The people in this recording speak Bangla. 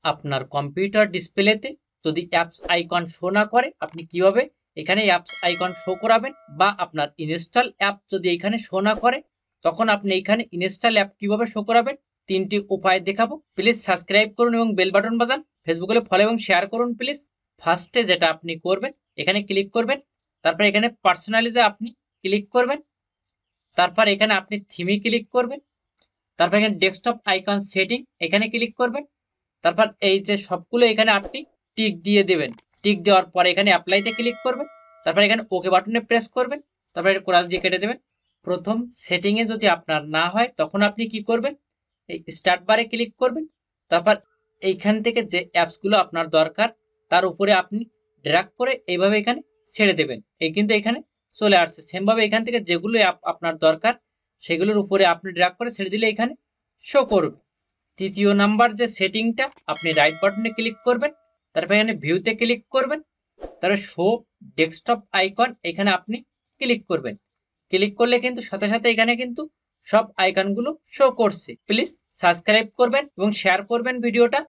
আপনার কম্পিউটার ডিসপ্লেতে যদি অ্যাপস আইকন শো না করে আপনি কিভাবে এখানে অ্যাপস আইকন শো করাবেন, বা আপনার ইনস্টল অ্যাপ যদি এখানে শো না করে তখন আপনি এখানে ইনস্টল অ্যাপ কিভাবে শো করাবেন তিনটি উপায় দেখাবো। প্লিজ সাবস্ক্রাইব করুন এবং বেল বাটন বাজান। ফেসবুকে ফলো এবং শেয়ার করুন প্লিজ। ফার্স্টে যেটা আপনি করবেন, এখানে ক্লিক করবেন, তারপর এখানে পার্সোনালিজে আপনি ক্লিক করবেন, তারপর এখানে আপনি থিমে ক্লিক করবেন, তারপর এখানে ডেস্কটপ আইকন সেটিং এখানে ক্লিক করবেন, তারপর এই যে সবগুলো এখানে আপনি টিক দিয়ে দেবেন। টিক দেওয়ার পরে এখানে অ্যাপ্লাইতে ক্লিক করবেন, তারপর এখানে ওকে বাটনে প্রেস করবেন, তারপর এটা কোরাস দিয়ে কেটে দেবেন। প্রথম সেটিংয়ে যদি আপনার না হয় তখন আপনি কি করবেন, এই স্টার্ট বারে ক্লিক করবেন, তারপর এইখান থেকে যে অ্যাপসগুলো আপনার দরকার তার উপরে আপনি ড্র্যাগ করে এইভাবে এখানে ছেড়ে দেবেন। এই কিন্তু এখানে চলে আসছে। সেমভাবে এখান থেকে যেগুলো অ্যাপ আপনার দরকার সেগুলোর উপরে আপনি ড্র্যাগ করে ছেড়ে দিলে এখানে শো করবে। তৃতীয় নাম্বার যে সেটিংটা, আপনি রাইট বাটনে ক্লিক করবেন, তারপর এখানে ভিউতে ক্লিক করবেন, তারপর শো ডেস্কটপ আইকন এখানে আপনি ক্লিক করবেন। ক্লিক করলে কিন্তু সাথে সাথে এখানে কিন্তু সব আইকনগুলো শো করছে। প্লিজ সাবস্ক্রাইব করবেন এবং শেয়ার করবেন ভিডিওটা।